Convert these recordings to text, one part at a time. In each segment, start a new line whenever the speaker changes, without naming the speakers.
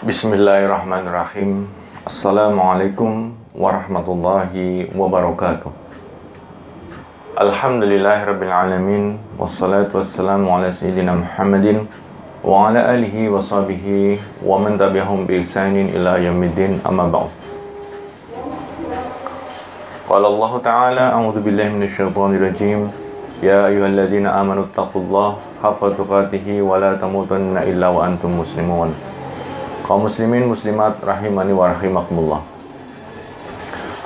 Bismillahirrahmanirrahim. Assalamualaikum warahmatullahi wabarakatuh. Alhamdulillahirabbil alamin wassalatu wassalamu ala sayyidina Muhammadin wa ala alihi wa sahbihi wa man tabi'ahum bi ihsanin ila yaumiddin, amma ba'd. Qala Allah Ta'ala, a'udzu billahi minasyaitonir rajim. Ya ayyuhalladzina amanu taqullaha haqqa tuqatih wa la tamutunna illa wa antum muslimun. Kaum muslimin muslimat rahimani wa rahimakumullah.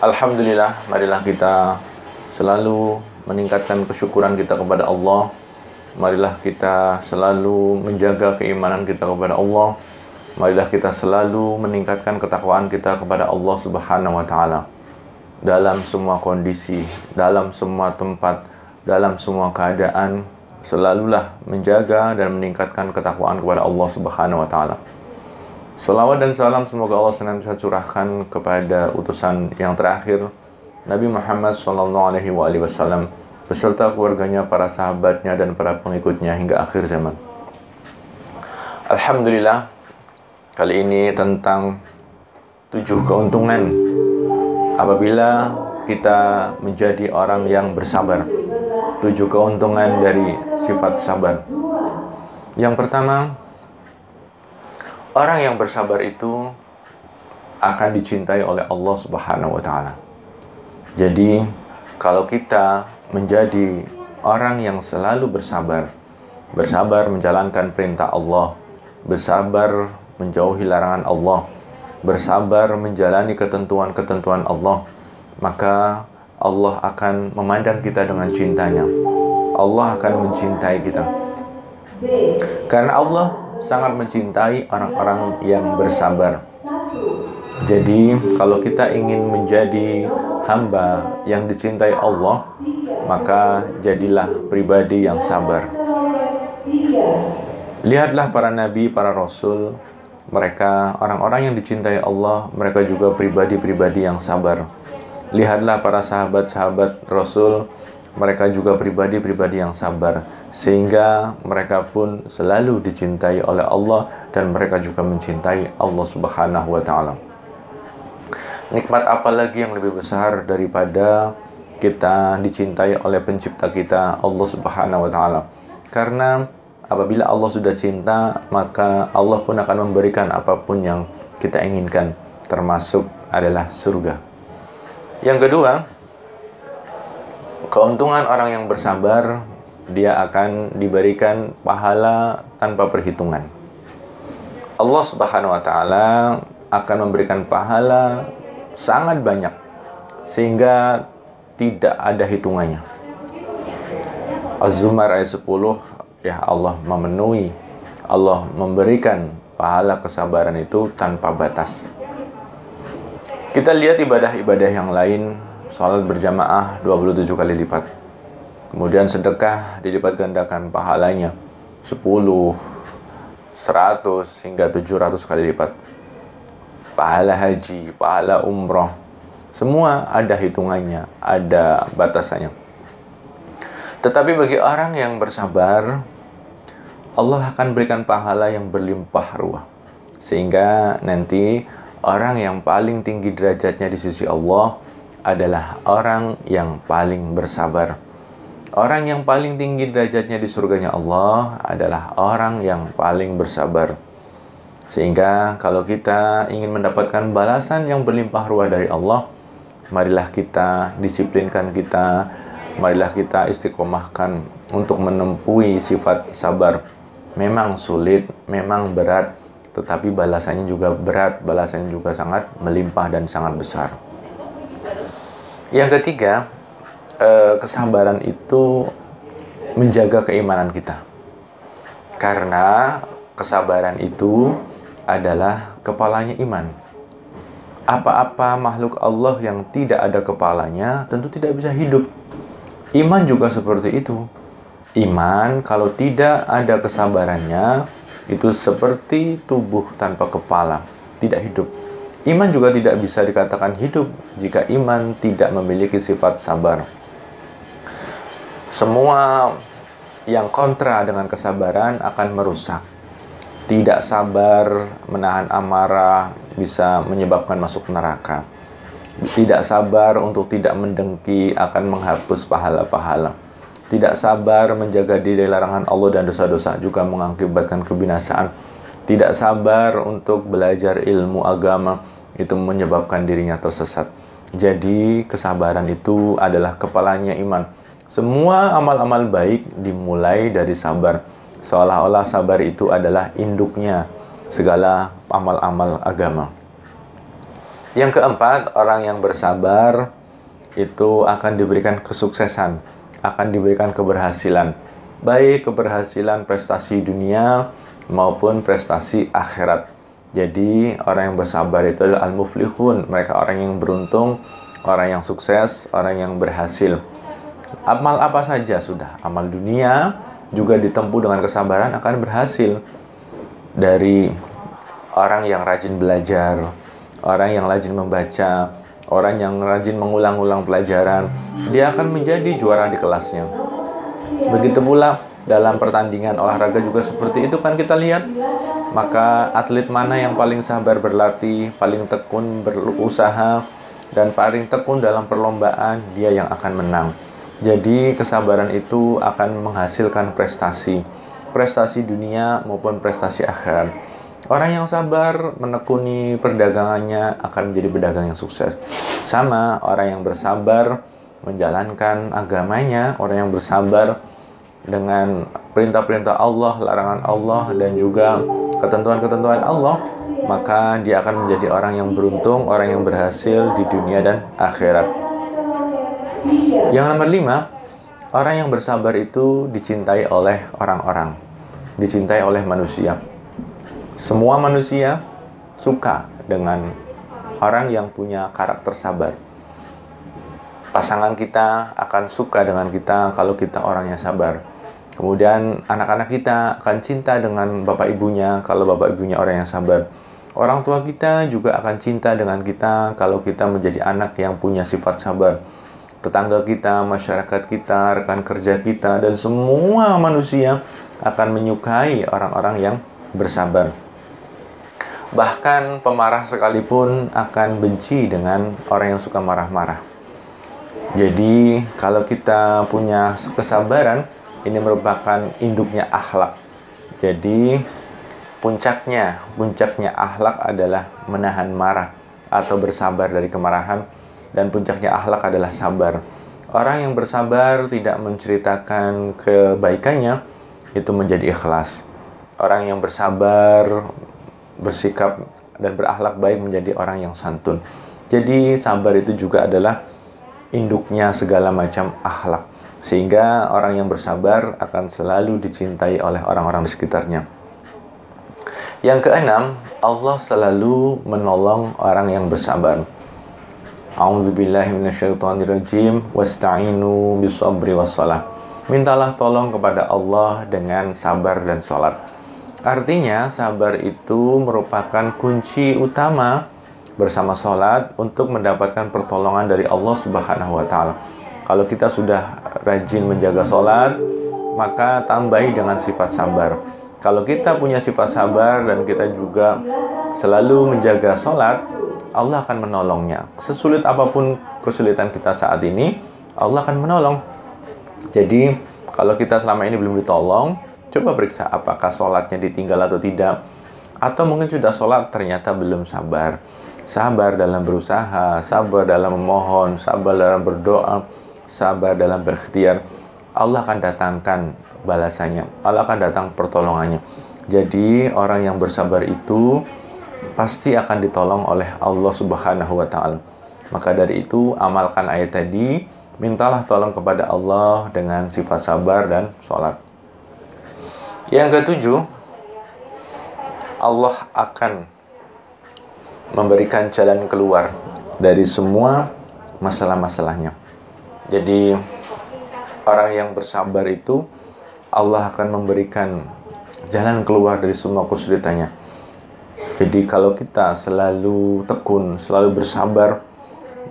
Alhamdulillah, marilah kita selalu meningkatkan kesyukuran kita kepada Allah. Marilah kita selalu menjaga keimanan kita kepada Allah. Marilah kita selalu meningkatkan ketakwaan kita kepada Allah Subhanahu wa taala. Dalam semua kondisi, dalam semua tempat, dalam semua keadaan, selalulah menjaga dan meningkatkan ketakwaan kepada Allah Subhanahu wa taala. Salawat dan salam semoga Allah senantiasa curahkan kepada utusan yang terakhir, Nabi Muhammad SAW, beserta keluarganya, para sahabatnya, dan para pengikutnya hingga akhir zaman. Alhamdulillah, kali ini tentang 7 keuntungan apabila kita menjadi orang yang bersabar. 7 keuntungan dari sifat sabar. Yang pertama, orang yang bersabar itu akan dicintai oleh Allah Subhanahu wa taala. Jadi, kalau kita menjadi orang yang selalu bersabar menjalankan perintah Allah, bersabar menjauhi larangan Allah, bersabar menjalani ketentuan-ketentuan Allah, maka Allah akan memandang kita dengan cintanya. Allah akan mencintai kita. Karena Allah sangat mencintai orang-orang yang bersabar. Jadi, kalau kita ingin menjadi hamba yang dicintai Allah, maka jadilah pribadi yang sabar. Lihatlah para nabi, para rasul, mereka orang-orang yang dicintai Allah, mereka juga pribadi-pribadi yang sabar. Lihatlah para sahabat-sahabat rasul, mereka juga pribadi-pribadi yang sabar, sehingga mereka pun selalu dicintai oleh Allah dan mereka juga mencintai Allah Subhanahu wa taala. Nikmat apa lagi yang lebih besar daripada kita dicintai oleh pencipta kita, Allah Subhanahu wa taala? Karena apabila Allah sudah cinta, maka Allah pun akan memberikan apapun yang kita inginkan, termasuk adalah surga. Yang kedua, keuntungan orang yang bersabar, dia akan diberikan pahala tanpa perhitungan. Allah Subhanahu wa taala akan memberikan pahala sangat banyak sehingga tidak ada hitungannya. Az-Zumar ayat 10, ya, Allah memenuhi, Allah memberikan pahala kesabaran itu tanpa batas. Kita lihat ibadah-ibadah yang lain. Salat berjamaah 27 kali lipat. Kemudian sedekah dilipat gandakan pahalanya 10, 100 hingga 700 kali lipat. Pahala haji, pahala umroh, semua ada hitungannya, ada batasannya. Tetapi bagi orang yang bersabar, Allah akan berikan pahala yang berlimpah ruah. Sehingga nanti orang yang paling tinggi derajatnya di sisi Allah adalah orang yang paling bersabar. Orang yang paling tinggi derajatnya di surganya Allah adalah orang yang paling bersabar. Sehingga kalau kita ingin mendapatkan balasan yang berlimpah ruah dari Allah, marilah kita disiplinkan kita, marilah kita istiqomahkan untuk menempuhi sifat sabar. Memang sulit, memang berat, tetapi balasannya juga berat, balasannya juga sangat melimpah dan sangat besar. Yang ketiga, kesabaran itu menjaga keimanan kita. Karena kesabaran itu adalah kepalanya iman. Apa-apa makhluk Allah yang tidak ada kepalanya tentu tidak bisa hidup. Iman juga seperti itu. Iman kalau tidak ada kesabarannya, itu seperti tubuh tanpa kepala, tidak hidup. Iman juga tidak bisa dikatakan hidup jika iman tidak memiliki sifat sabar. Semua yang kontra dengan kesabaran akan merusak. Tidak sabar menahan amarah bisa menyebabkan masuk neraka. Tidak sabar untuk tidak mendengki akan menghapus pahala-pahala. Tidak sabar menjaga diri dari larangan Allah dan dosa-dosa juga mengakibatkan kebinasaan. Tidak sabar untuk belajar ilmu agama itu menyebabkan dirinya tersesat. Jadi kesabaran itu adalah kepalanya iman. Semua amal-amal baik dimulai dari sabar. Seolah-olah sabar itu adalah induknya segala amal-amal agama. Yang keempat, orang yang bersabar itu akan diberikan kesuksesan, akan diberikan keberhasilan. Baik keberhasilan prestasi dunia maupun prestasi akhirat. Jadi orang yang bersabar itu adalah al-muflihun. Mereka orang yang beruntung, orang yang sukses, orang yang berhasil. Amal apa saja sudah. Amal dunia juga ditempuh dengan kesabaran akan berhasil. Dari orang yang rajin belajar, orang yang rajin membaca, orang yang rajin mengulang-ulang pelajaran, dia akan menjadi juara di kelasnya. Begitu pula dalam pertandingan olahraga juga seperti itu kan kita lihat. Maka atlet mana yang paling sabar berlatih, paling tekun berusaha, dan paling tekun dalam perlombaan, dia yang akan menang. Jadi kesabaran itu akan menghasilkan prestasi dunia maupun prestasi akhirat. Orang yang sabar menekuni perdagangannya akan menjadi pedagang yang sukses. Sama orang yang bersabar menjalankan agamanya, orang yang bersabar dengan perintah-perintah Allah, larangan Allah, dan juga ketentuan-ketentuan Allah, maka dia akan menjadi orang yang beruntung, orang yang berhasil di dunia dan akhirat. Yang nomor 5, orang yang bersabar itu dicintai oleh orang-orang, dicintai oleh manusia. Semua manusia suka dengan orang yang punya karakter sabar. Pasangan kita akan suka dengan kita kalau kita orangnya sabar. Kemudian anak-anak kita akan cinta dengan bapak ibunya kalau bapak ibunya orang yang sabar. Orang tua kita juga akan cinta dengan kita kalau kita menjadi anak yang punya sifat sabar. Tetangga kita, masyarakat kita, rekan kerja kita, dan semua manusia akan menyukai orang-orang yang bersabar. Bahkan pemarah sekalipun akan benci dengan orang yang suka marah-marah. Jadi kalau kita punya kesabaran, ini merupakan induknya akhlak. Jadi puncaknya akhlak adalah menahan marah atau bersabar dari kemarahan. Dan puncaknya akhlak adalah sabar. Orang yang bersabar tidak menceritakan kebaikannya, itu menjadi ikhlas. Orang yang bersabar, bersikap dan berakhlak baik menjadi orang yang santun. Jadi sabar itu juga adalah induknya segala macam akhlak. Sehingga orang yang bersabar akan selalu dicintai oleh orang-orang di sekitarnya. Yang keenam, Allah selalu menolong orang yang bersabar. A'udzubillahi minasyaitonirrajim. Wasta'inu bisabri wassalah. Mintalah tolong kepada Allah dengan sabar dan sholat. Artinya sabar itu merupakan kunci utama bersama sholat untuk mendapatkan pertolongan dari Allah Subhanahu wa Ta'ala. Kalau kita sudah rajin menjaga sholat, maka tambahi dengan sifat sabar. Kalau kita punya sifat sabar dan kita juga selalu menjaga sholat, Allah akan menolongnya. Sesulit apapun kesulitan kita saat ini, Allah akan menolong. Jadi, kalau kita selama ini belum ditolong, coba periksa apakah sholatnya ditinggal atau tidak. Atau mungkin sudah sholat, ternyata belum sabar. Sabar dalam berusaha, sabar dalam memohon, sabar dalam berdoa, sabar dalam berikhtiar. Allah akan datangkan balasannya. Allah akan datang pertolongannya. Jadi, orang yang bersabar itu pasti akan ditolong oleh Allah Subhanahu wa Ta'ala. Maka dari itu, amalkan ayat tadi, mintalah tolong kepada Allah dengan sifat sabar dan sholat. Yang ketujuh, Allah akan memberikan jalan keluar dari semua masalah-masalahnya. Jadi, orang yang bersabar itu, Allah akan memberikan jalan keluar dari semua kesulitannya. Jadi kalau kita selalu tekun, selalu bersabar,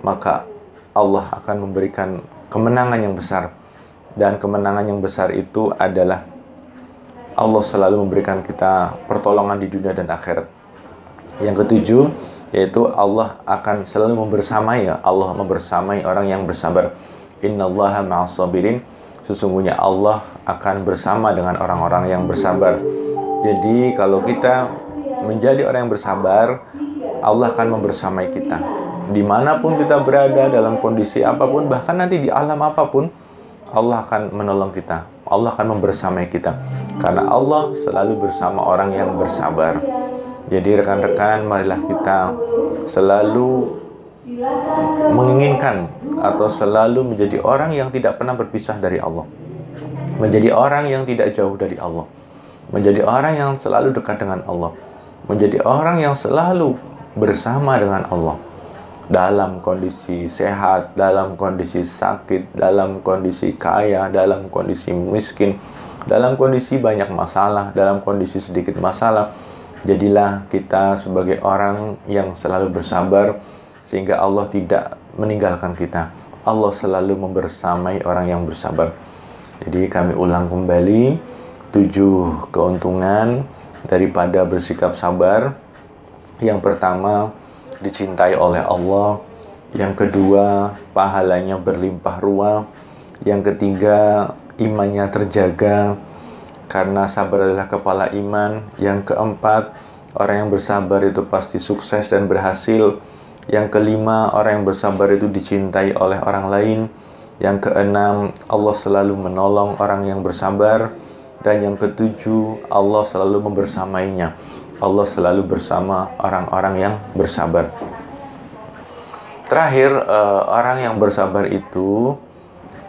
maka Allah akan memberikan kemenangan yang besar. Dan kemenangan yang besar itu adalah Allah selalu memberikan kita pertolongan di dunia dan akhirat. Yang ketujuh, yaitu Allah akan selalu membersamai, Allah membersamai orang yang bersabar. Innallaha ma'as sabirin. Sesungguhnya Allah akan bersama dengan orang-orang yang bersabar. Jadi kalau kita menjadi orang yang bersabar, Allah akan membersamai kita. Dimanapun kita berada, dalam kondisi apapun, bahkan nanti di alam apapun, Allah akan menolong kita. Allah akan membersamai kita. Karena Allah selalu bersama orang yang bersabar. Jadi rekan-rekan, marilah kita selalu menginginkan atau selalu menjadi orang yang tidak pernah berpisah dari Allah. Menjadi orang yang tidak jauh dari Allah. Menjadi orang yang selalu dekat dengan Allah. Menjadi orang yang selalu bersama dengan Allah. Dalam kondisi sehat, dalam kondisi sakit, dalam kondisi kaya, dalam kondisi miskin, dalam kondisi banyak masalah, dalam kondisi sedikit masalah. Jadilah kita sebagai orang yang selalu bersabar, sehingga Allah tidak meninggalkan kita. Allah selalu membersamai orang yang bersabar. Jadi kami ulang kembali 7 keuntungan daripada bersikap sabar. Yang pertama, dicintai oleh Allah. Yang kedua, pahalanya berlimpah ruah. Yang ketiga, imannya terjaga karena sabar adalah kepala iman. Yang keempat, orang yang bersabar itu pasti sukses dan berhasil. Yang kelima, orang yang bersabar itu dicintai oleh orang lain. Yang keenam, Allah selalu menolong orang yang bersabar. Dan yang ketujuh, Allah selalu membersamainya. Allah selalu bersama orang-orang yang bersabar. Terakhir, orang yang bersabar itu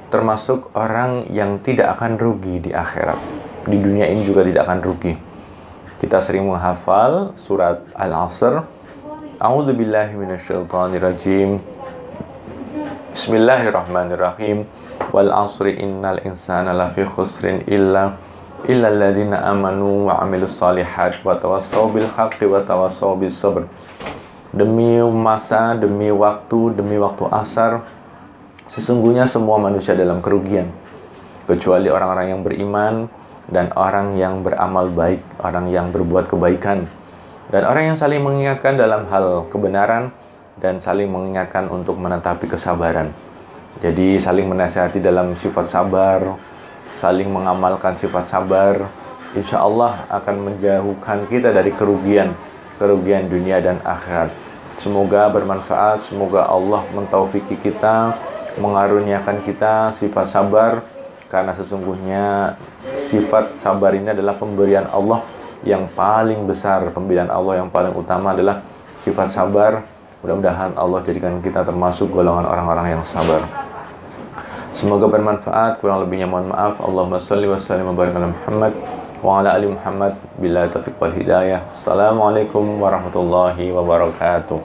termasuk orang yang tidak akan rugi di akhirat. Di dunia ini juga tidak akan rugi. Kita sering menghafal surat Al-Asr. A'udzubillahi minasyaitonirrajim. Bismillahirrahmanirrahim. Wal 'asri innal insana lafi khusrin illa alladzina amanu wa 'amilus shalihat wa tawassaw bil haqqi wa tawassaw bis sabr. Demi masa, demi waktu asar, sesungguhnya semua manusia dalam kerugian, kecuali orang-orang yang beriman dan orang yang beramal baik, orang yang berbuat kebaikan, dan orang yang saling mengingatkan dalam hal kebenaran dan saling mengingatkan untuk menetapi kesabaran. Jadi saling menasihati dalam sifat sabar, saling mengamalkan sifat sabar, insya Allah akan menjauhkan kita dari kerugian dunia dan akhirat. Semoga bermanfaat, semoga Allah mentaufiki kita, mengaruniakan kita sifat sabar, karena sesungguhnya sifat sabar ini adalah pemberian Allah yang paling besar. Pemberian Allah yang paling utama adalah sifat sabar. Mudah-mudahan Allah jadikan kita termasuk golongan orang-orang yang sabar. Semoga bermanfaat, kurang lebihnya mohon maaf. Allahumma shalli wa sallim wa barik ala Muhammad wa ala ali Muhammad bila taufiq wal hidayah. Assalamualaikum warahmatullahi wabarakatuh.